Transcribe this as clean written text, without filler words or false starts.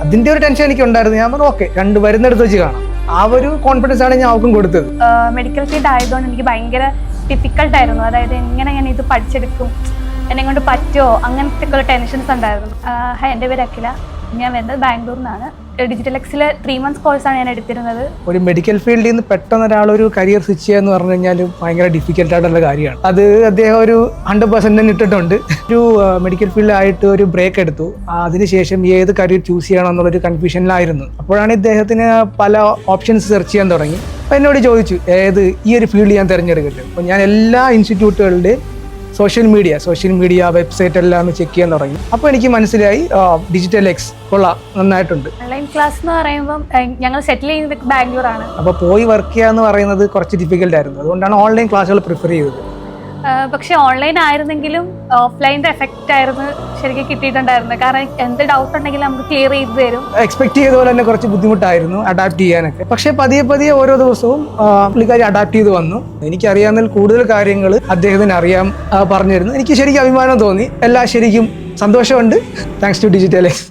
അതിന്റെ ഒരു ടെൻഷൻ എനിക്ക് ഉണ്ടായിരുന്നു. ഞാൻ പറഞ്ഞു ഓക്കെ, വരുന്നിടത്ത് വെച്ച് കാണാം. ആ ഒരു കോൺഫിഡൻസ് ആണ് ഞാൻ അവൾക്കും കൊടുത്തത്. മെഡിക്കൽ ഫീൽഡ് ആയതുകൊണ്ട് എനിക്ക് ഭയങ്കര ഡിഫിക്കൽട്ടായിരുന്നു. അതായത് എങ്ങനെ ഞാൻ ഇത് പഠിച്ചെടുക്കും, എന്നെ കൊണ്ട് പറ്റുമോ, അങ്ങനത്തെ ഒക്കെ ടെൻഷൻസ് ഉണ്ടായിരുന്നു. എൻ്റെ പേര് അഖില, ഞാൻ വരുന്നത് ബാംഗ്ലൂരിൽ നിന്നാണ്. ഡിജിറ്റൽ എക്സിലെ 3 months കോഴ്സാണ് ഞാൻ എടുത്തിരുന്നത്. ഒരു മെഡിക്കൽ ഫീൽഡിൽ നിന്ന് പെട്ടെന്ന് ഒരാളൊരു കരിയർ സ്വിച്ച് ചെയ്യുക എന്ന് പറഞ്ഞു കഴിഞ്ഞാൽ ഭയങ്കര ഡിഫിക്കൽട്ടായിട്ടുള്ള കാര്യമാണ്. അത് അദ്ദേഹം ഒരു 100% തന്നെ ഇട്ടിട്ടുണ്ട്. ഒരു മെഡിക്കൽ ഫീൽഡായിട്ട് ഒരു ബ്രേക്ക് എടുത്തു. അതിനുശേഷം ഏത് കരിയർ ചൂസ് ചെയ്യണം എന്നുള്ളൊരു കൺഫ്യൂഷനിലായിരുന്നു. അപ്പോഴാണ് ഇദ്ദേഹത്തിന് പല ഓപ്ഷൻസ് സെർച്ച് ചെയ്യാൻ തുടങ്ങി. അപ്പോൾ എന്നോട് ചോദിച്ചു ഈ ഒരു ഫീൽഡ് ഞാൻ തിരഞ്ഞെടുക്കട്ടെ. അപ്പോൾ ഞാൻ എല്ലാ ഇൻസ്റ്റിറ്റ്യൂട്ടുകളുടെയും സോഷ്യൽ മീഡിയ വെബ്സൈറ്റ് എല്ലാം ചെക്ക് ചെയ്യാൻ തുടങ്ങി. അപ്പോൾ എനിക്ക് മനസ്സിലായി ഡിജിറ്റൽ എക്സ് കൊള്ളാം, നന്നായിട്ടുണ്ട്. ഓൺലൈൻ ക്ലാസ് എന്ന് പറയുമ്പോൾ ഞങ്ങൾ സെറ്റിൽ ചെയ്യുന്നത് ബാംഗ്ലൂരാണ്. അപ്പോൾ പോയി വർക്ക് ചെയ്യുക എന്ന് പറയുന്നത് കുറച്ച് ഡിഫിക്കൽട്ട് ആയിരുന്നു. അതുകൊണ്ടാണ് ഓൺലൈൻ ക്ലാസ്സുകൾ പ്രിഫർ ചെയ്തത്. പക്ഷെ ഓൺലൈൻ ആയിരുന്നെങ്കിലും ഓഫ്ലൈൻ്റെ എഫക്റ്റ് ആയിരുന്നു ശരിക്കും കിട്ടിയിട്ടുണ്ടായിരുന്നത്. കാരണം എന്ത് ഡൗട്ട് ഉണ്ടെങ്കിലും നമുക്ക് ക്ലിയർ ചെയ്ത് തരും. എക്സ്പെക്ട് ചെയ്ത പോലെ തന്നെ കുറച്ച് ബുദ്ധിമുട്ടായിരുന്നു അഡാപ്റ്റ് ചെയ്യാനൊക്കെ. പക്ഷെ പതിയെ ഓരോ ദിവസവും പുള്ളിക്കാരി അഡാപ്റ്റ് ചെയ്ത് വന്നു. എനിക്കറിയാവുന്നതിൽ കൂടുതൽ കാര്യങ്ങൾ അദ്ദേഹത്തിന് അറിയാൻ പറഞ്ഞിരുന്നു. എനിക്ക് ശരിക്കും അഭിമാനം തോന്നി. എല്ലാം ശരിക്കും സന്തോഷമുണ്ട്. Thanks to digital X.